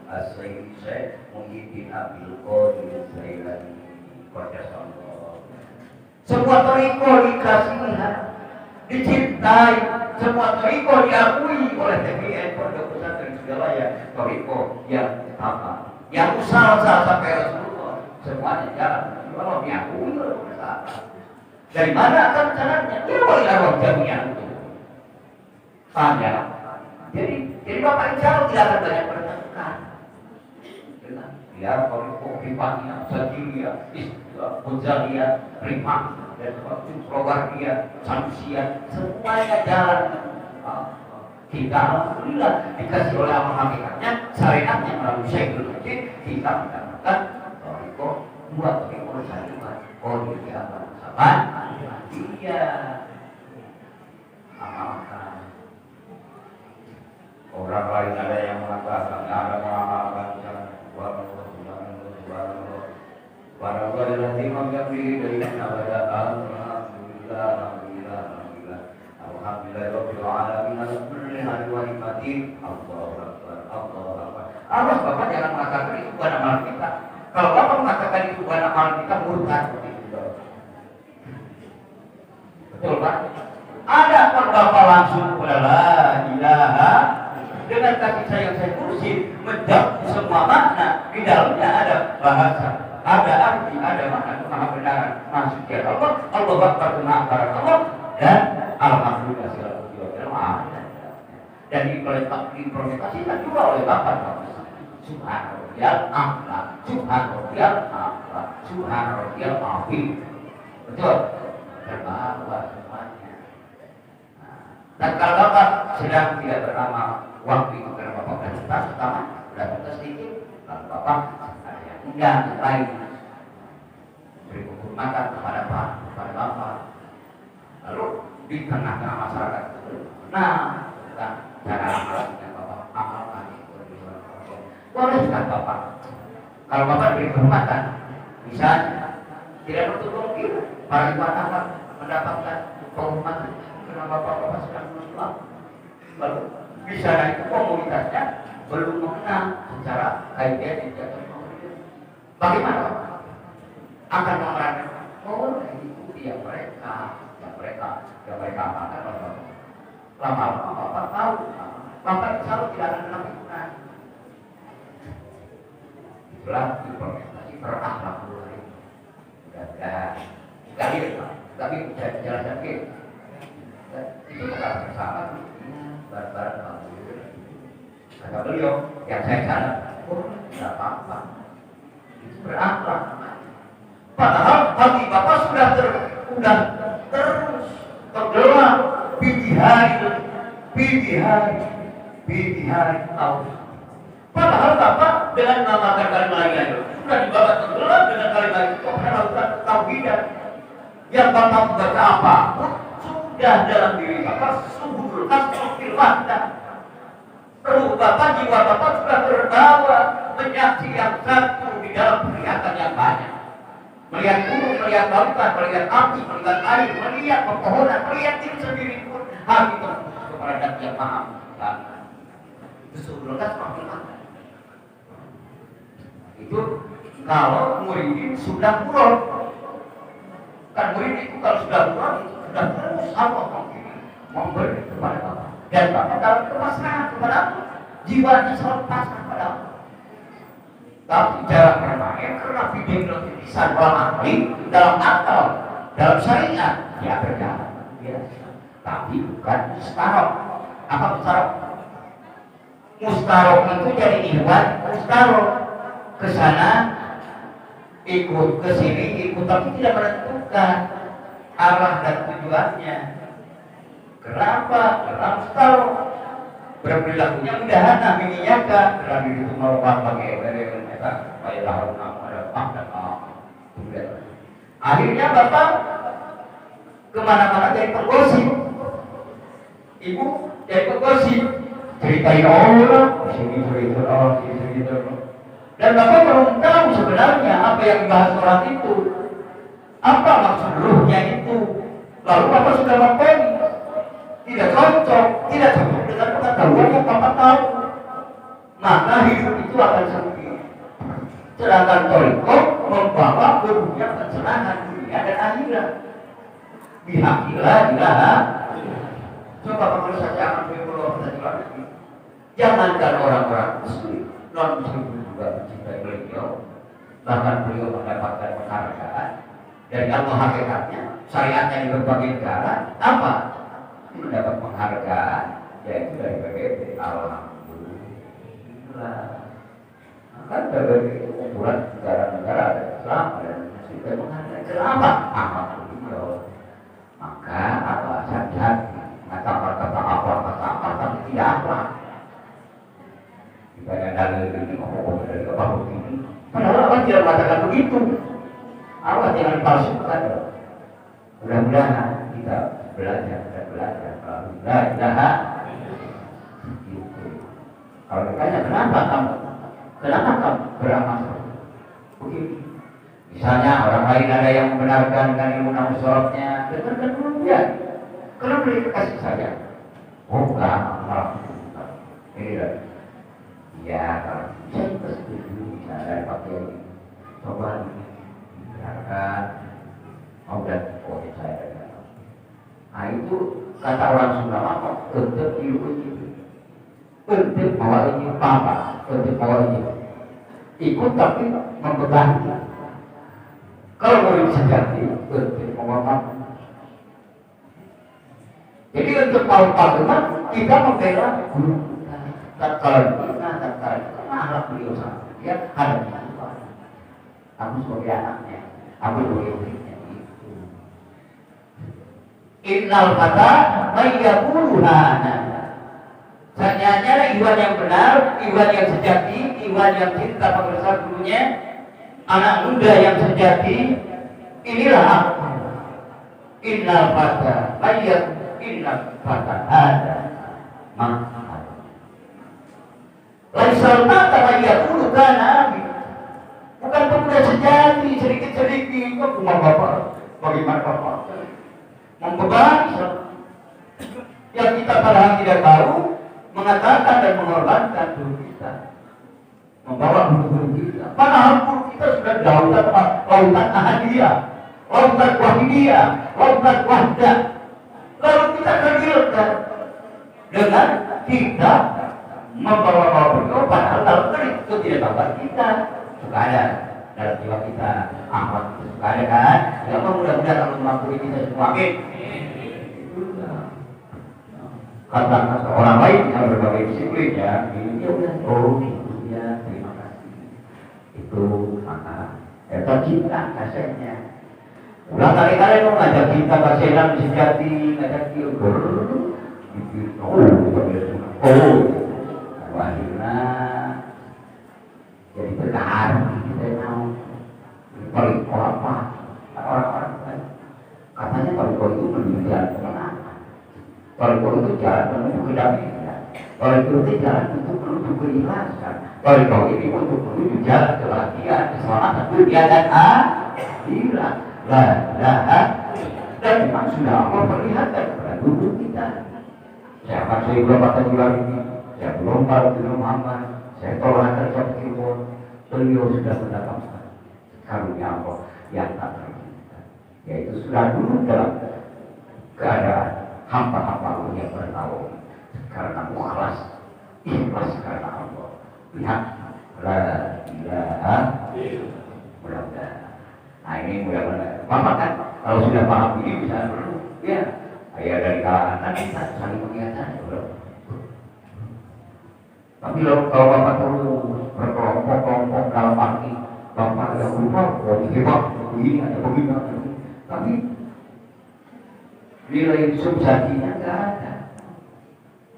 as-sayyid Syekh Muhyiddin Abdul Qadir Jailani qaddasallahu. Semua toriko dikasih lihat, dicintai, semua toriko diakui oleh TPN Pondok Pesantren Sudalaya. Toriko yang apa? Yang usaha sampai Rasulullah semuanya jalan. Kalau diakui oleh pemerintah. Dari mana akan caranya? Ya oleh arwah jamiah itu. Paham ya? Jadi Bapak Insya Allah tidak akan banyak bertengkar. Ya, toriko pribadinya, sajiliyah, Hujaliyah, Rimah, dan Prowariyah, Samsiyah, semuanya jalan. Kita alhamdulillah dikasih oleh Allah hakikatnya, syariatnya melalui Syekhul Majid, kita mendapatkan toriko, buat toriko syariat, dia akan sabar, iya, amalkan. Orang lain ada yang mengatakan, ada mengamalkan, Alhamdulillah Rabbil Alamin kulli hal wa nikmatin. Allahu Akbar, Allahu Akbar. Allah Bapak jangan mengatakan itu bukan amalan kita. Kalau Bapak mengatakan itu bukan amalan kita, murtad. Betul Pak? Ada pun Bapak langsung kepada la ilaha dengan kasih sayang saya kursi menjawab semua makna. Di dalamnya ada bahasa, ada arti, ada makna, maha benaran, maha suci Allah, Allah Akbar, maha barak Allah, dan alhamdulillah segala puji wa kalam. Dan diimplementasikan juga oleh Bapak Subhanallahil a'la, Subhanallahil a'la, Subhanallahil azim. Betul? Terbawa semuanya. Dan kalau Bapak sedang tidak beramal waktu itu karena Bapak sudah pertama sudah putus sedikit, lalu Bapak ada yang enggak lain beri penghormatan kepada Pak Bapak. Lalu di tengah-tengah masyarakat itu, nah, cara amalnya Bapak amalkan itu. Boleh kan Bapak? Kalau Bapak beri kehormatan, misalnya tidak bertutur kira para ibadah mendapatkan kehormatan karena Bapak sedang Islam. Lalu bisa itu komunitasnya belum mengenal secara kaitan dengan bagaimana akan memerankan itu yang mereka amalkan lama-lama Bapak tahu Bapak selalu tidak akan kenal hikmah. Itulah implementasi berakhlak dulu. Tapi saya jelaskan itu bukan bersama bareng-bareng kata beliau yang saya salah tidak apa-apa itu berakhlak. Padahal hati Bapak sudah terus tenggelam bidihari tahu. Padahal Bapak dengan mengamalkan kalimat itu sudah dibawa tenggelam dengan kalimat itu karena lautan tauhidan. Yang Bapak membaca apapun sudah dalam diri Bapak subhul kasfil wahdah. Ruh Bapak, jiwa Bapak sudah terbawa menyaksi yang satu di dalam penglihatan yang banyak. Melihat gunung, melihat lautan, melihat api, melihat air, melihat pepohonan, melihat diri sendiri pun hati terfokus kepada Dat yang Maha Besar. Subhul kasfil wahdah. Itu kalau muridin sudah kurang. Kan murid itu kalau sudah kurang itu sudah terus Allah memberi kepada Bapak. Dan Bapak dalam kepasrahan kepada Allah. Jiwanya selalu pasrah kepada Allah. Tapi jangan bermain karena video bisa dalam akal, dalam syariat ya berjalan. Tapi bukan mustarok. Apa mustarok? Mustarok itu jadi ikhwan mustarok. Kesana ikut ke sini ikut tapi tidak menentukan arah dan tujuannya. Kenapa? Karena mustarok berperilakunya mudahana mengiyakan karena itu merupakan bagai mereka baiklah ada dan akhirnya Bapak kemana-mana jadi penggosip, Ibu jadi penggosip, ceritain orang sini cerita sini dan Bapak belum tahu sebenarnya apa yang dibahas orang itu, apa maksud ruhnya itu. Lalu Bapak sudah mengakui tidak cocok dengan pengetahuan yang Bapak tahu, maka hidup itu akan sepi. Sedangkan Torikoh membawa keruhnya kesenangan dunia dan akhirat. Bihakilah ilaha. Coba kalau saja akan beri jangankan orang-orang muslim, non muslim juga mencintai beliau, bahkan beliau mendapatkan penghargaan dari Allah. Hakikatnya syariatnya di berbagai negara apa? Mendapat penghargaan yaitu dari PBB. Alhamdulillah. Maka berbagai ukuran negara-negara ada Islam dan Muslim dan menghargai. Kenapa? Alhamdulillah. Maka apa saja kata-kata apa tapi tidak apa. Banyak dalil ini ngomong dari apa begini. Padahal Allah tidak mengatakan begitu. Allah jangan dipalsukan. Mudah-mudahan kita belajar. La ilaha. Kalau ditanya kenapa kamu beramal begini? Misalnya orang lain ada yang membenarkan kan ilmu namusorotnya, dengarkan dulu ya. Kalau beli kasih saja. Oh enggak, malah ini lah. Ya kalau saya setuju misalnya dari pakai coba dengarkan. Oh dan saya. Nah itu kata orang Sunda apa? Untuk ilmu itu, untuk bawa ini apa? Untuk bawa ini ikut tapi membebani. Kalau murid sejati, untuk bawa. Jadi untuk tahu bagaimana kita membela guru. Tatkala itu akhlak beliau sama dia ada di sana. Aku sebagai anaknya, aku sebagai muridnya. Innal fata mayyaquluha. Sanyanya iwan yang benar, iwan yang sejati, iwan yang cinta pada gurunya, anak muda yang sejati. Inilah aku. Innal fata mayyat, innal fata ada maka laisal fata mayyat dulu kana bukan pemuda sejati sedikit-sedikit kok cuma bapak bagaimana bapak membebani yang kita padahal tidak tahu mengatakan dan mengorbankan guru kita membawa guru kita padahal guru kita sudah lautan ahadiyah, lautan wahidiyah, lautan wahdah lalu kita kerdilkan dengan kita membawa beliau padahal lautan itu tidak bapak kita suka ada dalam jiwa kita amat suka ada kan ya mudah-mudahan Allah mengampuni kita semua amin. Kata orang lain yang berbagai disiplin ya ini udah ya terima kasih itu maka itu cinta kasihnya ulang kali-kali mau ngajak kita kasihan sejati ngajak kita akhirnya jadi berkah kita mau paling apa orang-orang katanya paling itu menunjukkan kemenangan paling itu jalan menuju kedamaian paling itu jalan untuk menuju keikhlasan paling ini untuk menuju jalan kebahagiaan keselamatan dunia dan akhirat dan memang sudah Allah perlihatkan kepada tubuh kita siapa saya belum patah bulan ini saya belum tahu Muhammad saya tolak kerja keyboard beliau sudah mendapatkan karunia Allah yang tak terhingga yaitu sudah dulu dalam keadaan hamba-hamba Allah yang bertawaf karena mukhlas ikhlas karena Allah lihat la ilaha mudah-mudahan nah ini mudah-mudahan Bapak kan kalau sudah paham ini bisa ya ayah dari kalangan kita saling mengingatkan bro. Tapi kalau Bapak terus berkelompok-kelompok dalam arti Bapak yang lupa hebat begini ada begini tapi nilai substansinya nggak ada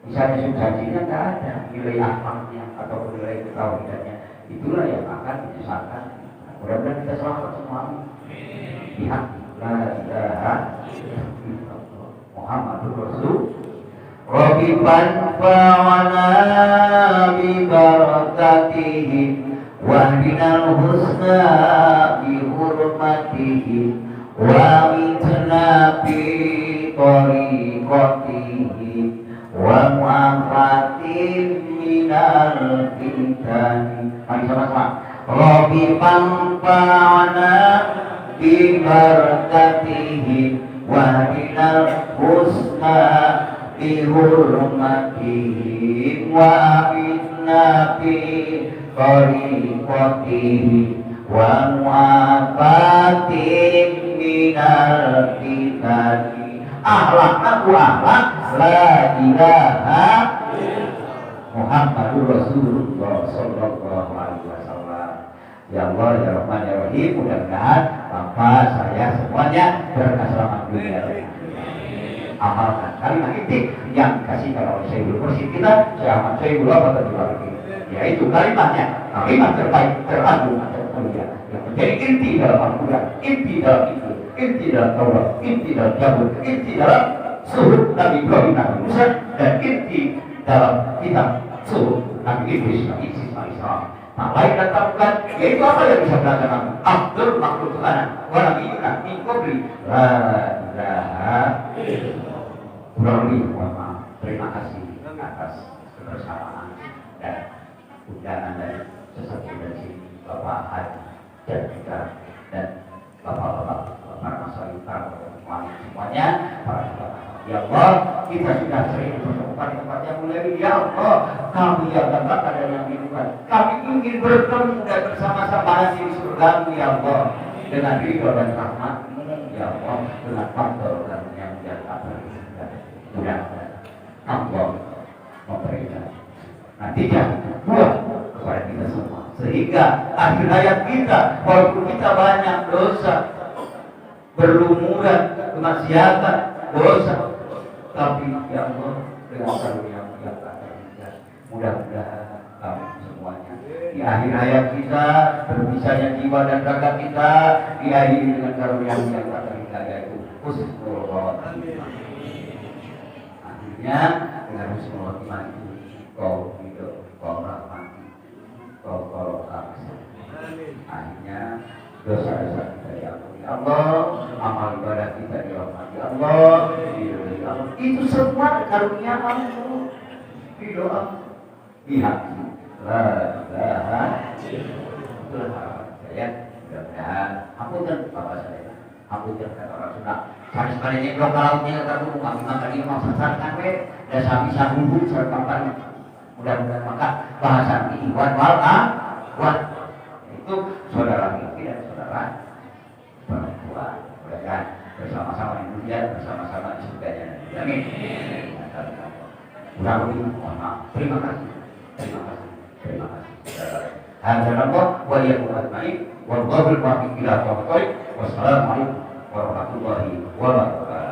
misalnya substansinya nggak ada nilai akhlaknya atau nilai ketauhidannya itulah yang akan disesatkan mudah-mudahan kita selamat semua lihat la ilaha illallah Muhammadur Rasul Rabbi fanfa'ana bi barakatihi wahdinal husna bi hurmatihi wa mitna bi tariqatihi wa mu'afatin minal fitani. Mari sama-sama. Rabbi fanfa'na bi barakatihi wahdinal husna bi hurmatihi wa mitna bi tariqatihi wa mu'afatin minal fitani. Akhlaknya akhlak la ilaha Muhammadur Rasulullah sallallahu alaihi wasallam. Ya Allah ya Rahman ya Rahim, mudah-mudahan Bapak saya semuanya berkeselamatan dunia. Amalkan kalimat inti yang dikasihkan oleh Syekhul Mursyid kita, Syekh Ahmad Syekhul Abad Al-Jibari, yaitu kalimatnya, kalimat terbaik, teragung, termulia, yang menjadi inti dalam Al-Quran, inti dalam Injil, inti dalam Taurat, inti dalam Zabur, inti dalam suhuf Nabi Ibrahim, Nabi Musa, dan inti dalam kitab suhuf Nabi Idris, Nabi Ismail. Tak lain dan tak bukan, yaitu apa yang bisa berlaku Abdul makhluk Tuhan, wa Nabi Yunus min qabli la ilaha kurang lebih, mohon maaf. Terima kasih atas kebersamaan dan undangan dari sesuatu dari sini Bapak Haji dan juga dan Bapak-bapak para masyarakat semuanya para bapak. Ya Allah, kita sudah sering berjumpa di tempat yang mulia ini. Ya Allah, kami yang bangga dan yang rindukan, kami ingin bertemu dan bersama-sama nanti di surga-Mu ya Allah, dengan ridho dan rahmat-Mu ya Allah, dengan fadl dan yang mudah-mudahan Allah memberikan nantinya buah kepada kita semua, sehingga akhir hayat kita walaupun kita banyak dosa, berlumuran kemaksiatan, dosa, tapi ya Allah dengan karunia yang terhingga, mudah-mudahan kami semuanya di akhir hayat kita, berbisanya jiwa dan raga kita diakhiri dengan karunia yang tak terhingga, yaitu husnul khotimah. Akhirnya dengan husnul khotimah itu kau hidup, kau rahmati, kau kasih. Akhirnya dosa-dosa kita diampuni Allah, amal ibadah kita dirahmati Allah, diridhoi Allah. Itu semua karunia Allah. Doa di hati. La ilaha illallah. Saya mudah-mudahan apunten bapak saya. Apunten kata orang Sunda. Sanes panennya blok lautnya kata kami makan ini mau sasarkan we. Dan bisa bubuk serta mudah-mudahan maka bahasa iwan wal buat itu saudara laki dan saudara perempuan. Mudah-mudahan bersama-sama di dunia, bersama-sama di surganya. Amin. Kurang lebih mohon maaf. Terima kasih. Alhamdulillah wa iyyakum ajma'in. Wallahu a'lam bishawab. Wassalamualaikum warahmatullahi wabarakatuh.